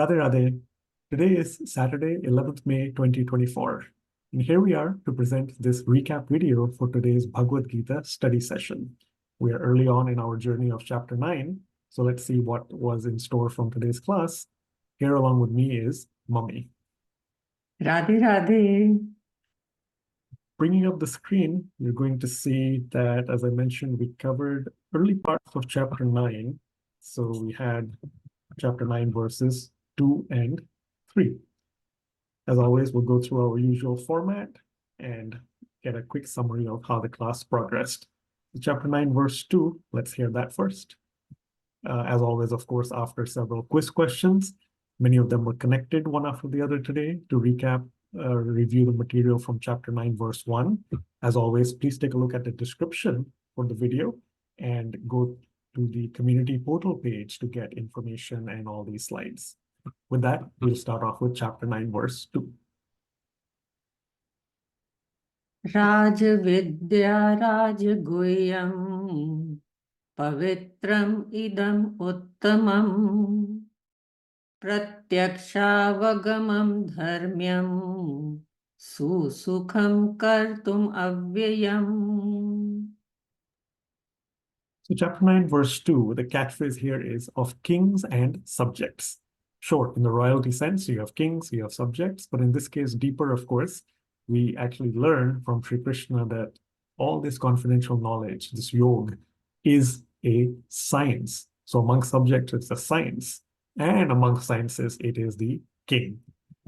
Radhe Radhe. Today is Saturday, 11th May 2024. And here we are to present this recap video for today's Bhagavad Gita study session. We are early on in our journey of chapter 9, so let's see what was in store from today's class. Here along with me is Mummy. Radhe Radhe. Bringing up the screen, you're going to see that, as I mentioned, we covered early parts of chapter 9. So we had chapter 9 verses 2 and 3. As always, we'll go through our usual format and get a quick summary of how the class progressed. Chapter 9, verse 2, let's hear that first. As always, of course, after several quiz questions, many of them were connected one after the other today to recap, review the material from chapter 9, verse 1. As always, please take a look at the description for the video and go to the community portal page to get information and all these slides. With that, we'll start off with chapter 9, verse 2. Raj Vidya Raj Guhyam Pavitram Idam Uttamam Pratyakshaavagamam Dharmyam Susukham Kartum Avyayam. So chapter 9, verse 2, the catchphrase here is of kings and subjects. Sure, in the royalty sense, you have kings, you have subjects, but in this case, deeper, of course, we actually learn from Sri Krishna that all this confidential knowledge, this yog, is a science. So among subjects, it's a science. And among sciences, it is the king.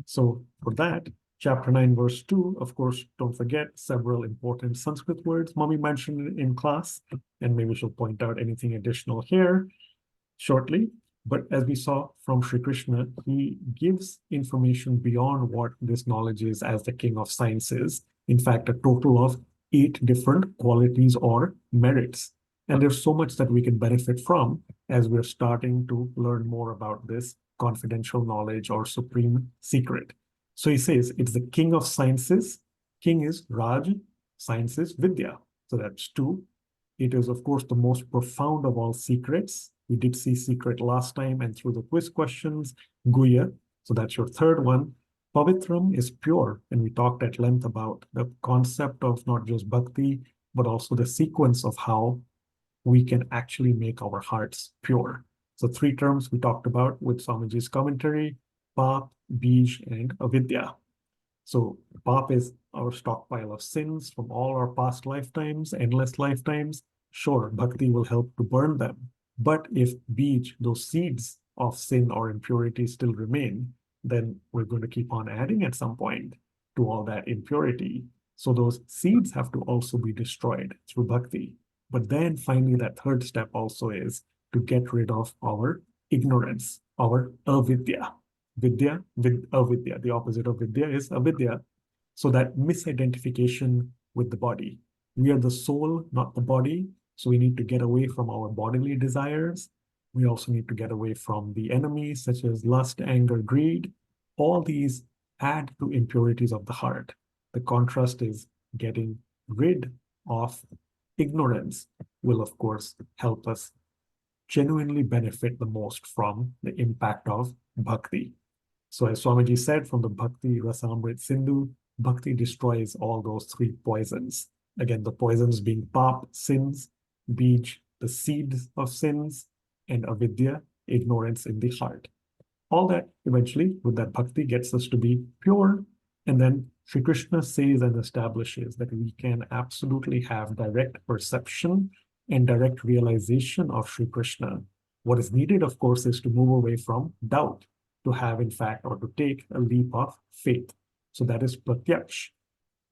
So for that, chapter 9, verse 2, of course, don't forget several important Sanskrit words Mummy mentioned in class, and maybe she'll point out anything additional here shortly. But as we saw from Sri Krishna, he gives information beyond what this knowledge is as the king of sciences. In fact, a total of 8 different qualities or merits. And there's so much that we can benefit from as we're starting to learn more about this confidential knowledge or supreme secret. So he says it's the king of sciences. King is Raj, science is Vidya. So that's 2. It is, of course, the most profound of all secrets. We did see secret last time and through the quiz questions, Guhya. So that's your 3rd one. Pavitram is pure. And we talked at length about the concept of not just bhakti, but also the sequence of how we can actually make our hearts pure. So 3 terms we talked about with Swamiji's commentary: Pap, Bij, and Avidya. So Pap is our stockpile of sins from all our past lifetimes, endless lifetimes. Sure, bhakti will help to burn them. But if Bij, those seeds of sin or impurity still remain, then we're going to keep on adding at some point to all that impurity. So those seeds have to also be destroyed through bhakti. But then finally, that 3rd step also is to get rid of our ignorance, our avidya. Vidya with avidya. The opposite of vidya is avidya. So that misidentification with the body. We are the soul, not the body. So we need to get away from our bodily desires. We also need to get away from the enemies such as lust, anger, greed. All these add to impurities of the heart. The contrast is getting rid of ignorance will, of course, help us genuinely benefit the most from the impact of bhakti. So as Swamiji said from the Bhakti Rasamrit Sindhu, bhakti destroys all those 3 poisons. Again, the poisons being pap, sins, bij, the seeds of sins, and avidya, ignorance in the heart. All that eventually, with that bhakti, gets us to be pure. And then Sri Krishna says and establishes that we can absolutely have direct perception and direct realization of Sri Krishna. What is needed, of course, is to move away from doubt, to have, in fact, or to take a leap of faith. So that is pratyaksh.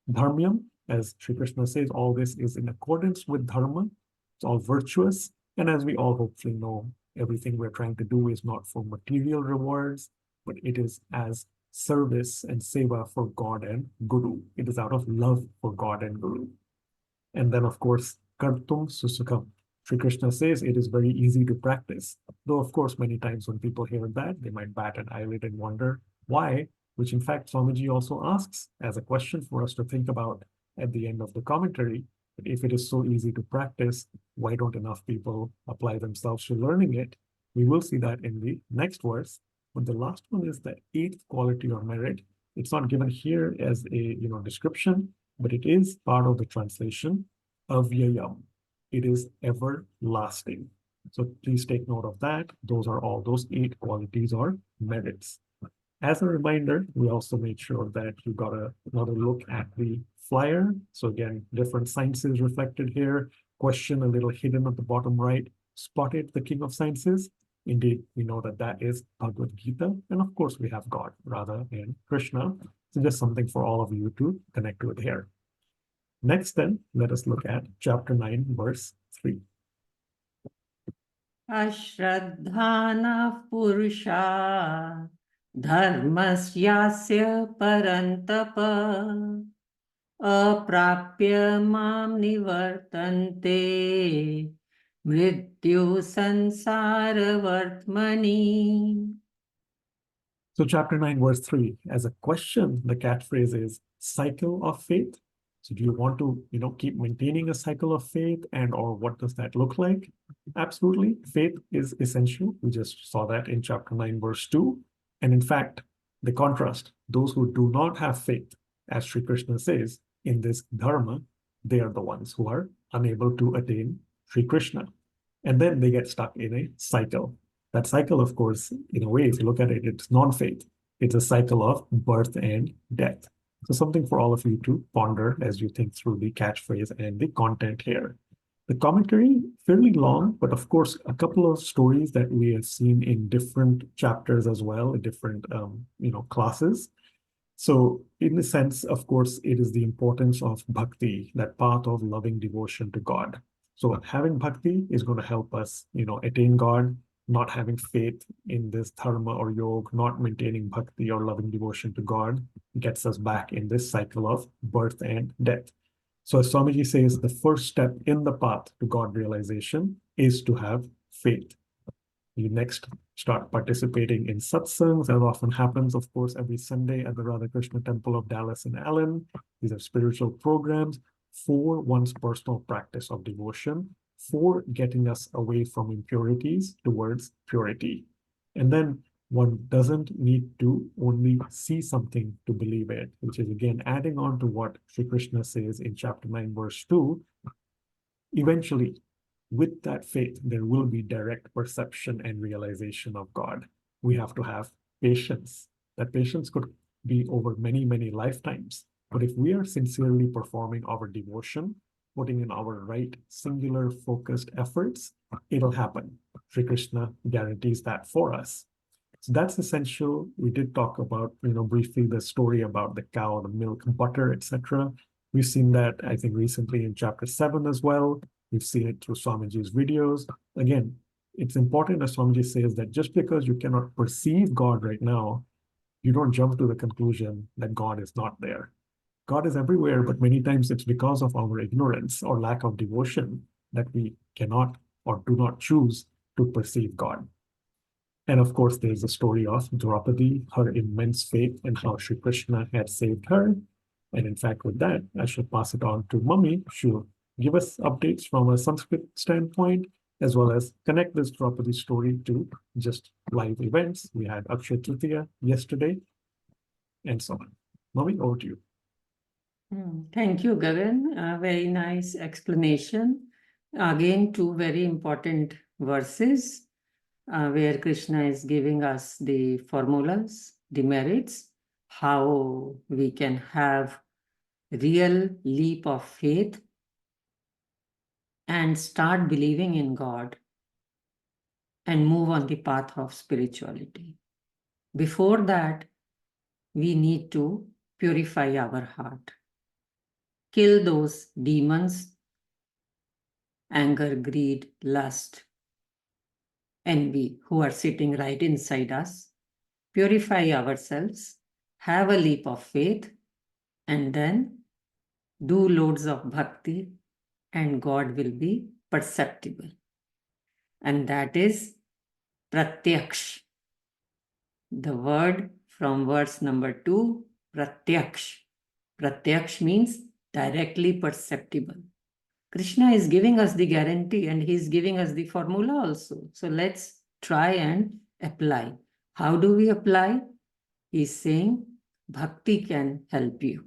Dharmyam, as Sri Krishna says, all this is in accordance with dharma. It's all virtuous. And as we all hopefully know, everything we're trying to do is not for material rewards, but it is as service and seva for God and Guru. It is out of love for God and Guru. And then, of course, kartum susukham. Sri Krishna says it is very easy to practice. Though, of course, many times when people hear that, they might bat an eyelid and wonder why, which in fact Swamiji also asks as a question for us to think about at the end of the commentary. But if it is so easy to practice, why don't enough people apply themselves to learning it? We will see that in the next verse. But the last one is the eighth quality or merit. It's not given here as a description, but it is part of the translation of Avyayam. It is everlasting. So please take note of that. Those are all those 8 qualities or merits. As a reminder, we also made sure that you got another look at the flyer. So again, different sciences reflected here. Question a little hidden at the bottom right. Spotted the king of sciences. Indeed, we know that that is Bhagavad Gita. And of course, we have God, Radha, and Krishna. So just something for all of you to connect with here. Next, then, let us look at chapter 9, verse 3. Ashraddhana Purusha Dharmasyasya Parantapa Aprapya Mam Nivartante Mrityu Sansara Vartmani. So chapter 9, verse 3, as a question, the catchphrase is cycle of faith. So do you want to, keep maintaining a cycle of faith, and or what does that look like? Absolutely. Faith is essential. We just saw that in chapter 9, verse 2. And in fact, the contrast, those who do not have faith, as Sri Krishna says, in this dharma, they are the ones who are unable to attain Sri Krishna. And then they get stuck in a cycle. That cycle, of course, in a way, if you look at it, it's non-faith. It's a cycle of birth and death. So something for all of you to ponder as you think through the catchphrase and the content here. The commentary, fairly long, but of course, a couple of stories that we have seen in different chapters as well, in different, classes. So in the sense, of course, it is the importance of bhakti, that path of loving devotion to God. So having bhakti is going to help us, attain God. Not having faith in this dharma or yoga, not maintaining bhakti or loving devotion to God, gets us back in this cycle of birth and death. So as Swamiji says, the first step in the path to God realization is to have faith. You next start participating in satsangs, as often happens, of course, every Sunday at the Radha Krishna Temple of Dallas and Allen. These are spiritual programs for one's personal practice of devotion, for getting us away from impurities towards purity. And then one doesn't need to only see something to believe it, which is again adding on to what Sri Krishna says in chapter 9, verse 2. Eventually, with that faith, there will be direct perception and realization of God. We have to have patience. That patience could be over many, many lifetimes. But if we are sincerely performing our devotion, putting in our right, singular, focused efforts, it'll happen. Sri Krishna guarantees that for us. So that's essential. We did talk about, briefly the story about the cow, the milk, butter, etc. We've seen that, I think, recently in chapter 7 as well. We've seen it through Swamiji's videos. Again, it's important, as Swamiji says, that just because you cannot perceive God right now, you don't jump to the conclusion that God is not there. God is everywhere, but many times it's because of our ignorance or lack of devotion that we cannot or do not choose to perceive God. And of course, there's the story of Draupadi, her immense faith, and how Sri Krishna had saved her. And in fact, with that, I shall pass it on to Mummy. She'll give us updates from a Sanskrit standpoint, as well as connect this Draupadi story to just live events. We had Akshaya Tritiya yesterday, and so on. Mummy, over to you. Thank you, Gagan. Very nice explanation. Again, 2 very important verses where Krishna is giving us the formulas, the merits, how we can have real leap of faith and start believing in God and move on the path of spirituality. Before that, we need to purify our heart. Kill those demons, anger, greed, lust, envy, who are sitting right inside us. Purify ourselves, have a leap of faith, and then do loads of bhakti, and God will be perceptible. And that is pratyaksh. The word from verse number 2, pratyaksh. Pratyaksh means directly perceptible. Krishna is giving us the guarantee and he's giving us the formula also. So let's try and apply. How do we apply? He's saying bhakti can help you.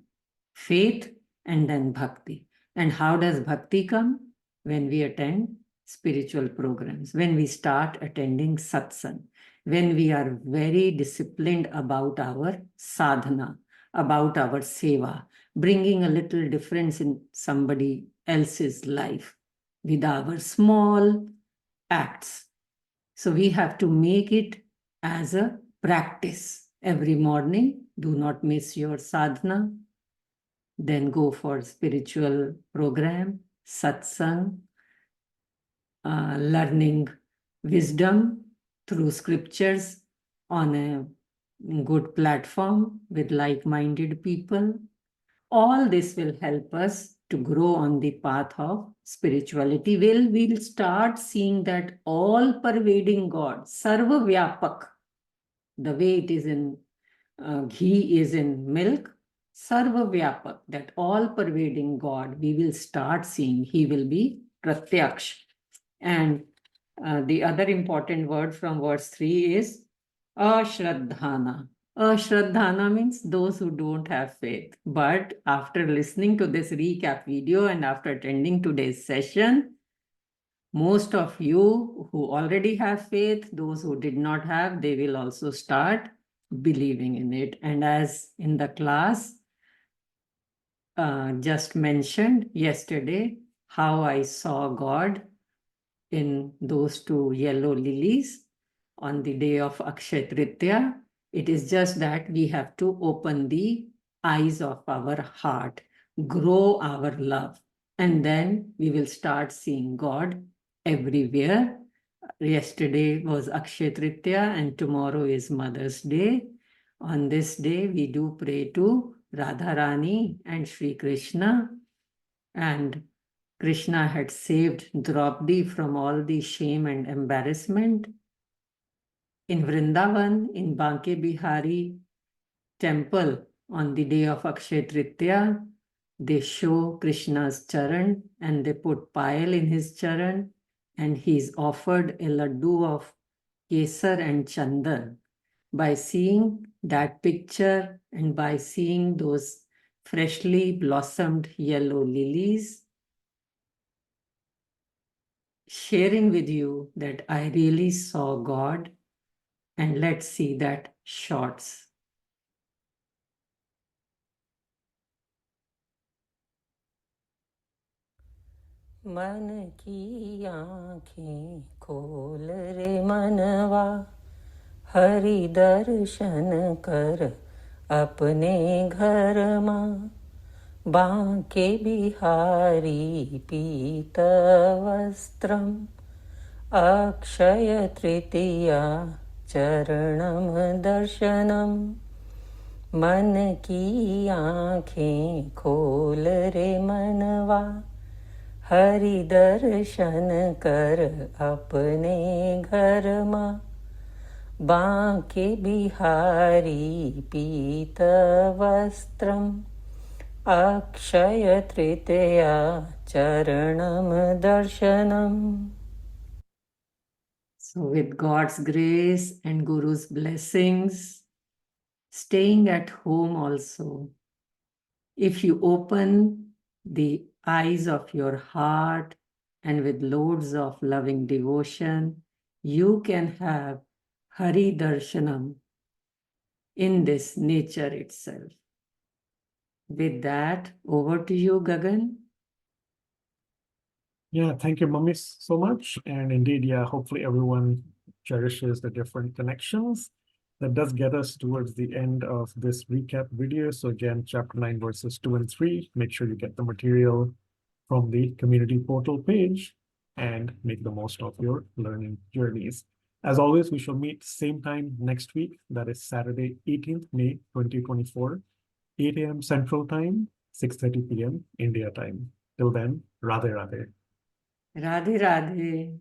Faith and then bhakti. And how does bhakti come? When we attend spiritual programs, when we start attending satsang, when we are very disciplined about our sadhana, about our seva, bringing a little difference in somebody else's life with our small acts. So we have to make it as a practice. Every morning, do not miss your sadhana. Then go for spiritual program, satsang, learning wisdom through scriptures on a good platform with like-minded people. All this will help us to grow on the path of spirituality. We'll start seeing that all-pervading God, Sarva Vyapak, the way it is in ghee is in milk, Sarva Vyapak, that all-pervading God, we will start seeing. He will be Pratyaksh. And the other important word from verse 3 is Ashraddhana. Ashraddhana means those who don't have faith. But after listening to this recap video and after attending today's session, most of you who already have faith, those who did not have, they will also start believing in it. And as in the class just mentioned yesterday, how I saw God in those two yellow lilies on the day of Akshay Tritiya. It is just that we have to open the eyes of our heart, grow our love, and then we will start seeing God everywhere. Yesterday was Akshay Tritiya and tomorrow is Mother's Day. On this day, we do pray to Radha Rani and Sri Krishna, and Krishna had saved Draupadi from all the shame and embarrassment. In Vrindavan, in Banke Bihari temple, on the day of Akshay Tritiya, they show Krishna's charan and they put payal in his charan, and he is offered a laddu of kesar and chandan. By seeing that picture and by seeing those freshly blossomed yellow lilies, sharing with you that I really saw God, and let's see that shots. मन की आँखें खोल रे मनवा, हरि दर्शन कर अपने घर माँ। बांके बिहारी पीत वस्त्रम, अक्षय तृतीया चरणम दर्शनम। मन की आँखें खोल रे मनवा, हरि दर्शन कर अपने घर माँ। बांके बिहारी पीत वस्त्रम, अक्षय तृतीया चरणम दर्शनम. So with God's grace and Guru's blessings, staying at home also, if you open the eyes of your heart and with loads of loving devotion, you can have Hari Darshanam in this nature itself. With that, over to you, Gagan. Yeah, thank you, Mummy, so much. And indeed, yeah, hopefully everyone cherishes the different connections. That does get us towards the end of this recap video. So again, chapter 9, verses 2 and 3. Make sure you get the material from the community portal page and make the most of your learning journeys. As always, we shall meet same time next week. That is Saturday, 18th May 2024, 8 a.m. Central Time, 6:30 p.m. India time. Till then, Radhe Radhe. Radhe Radhe.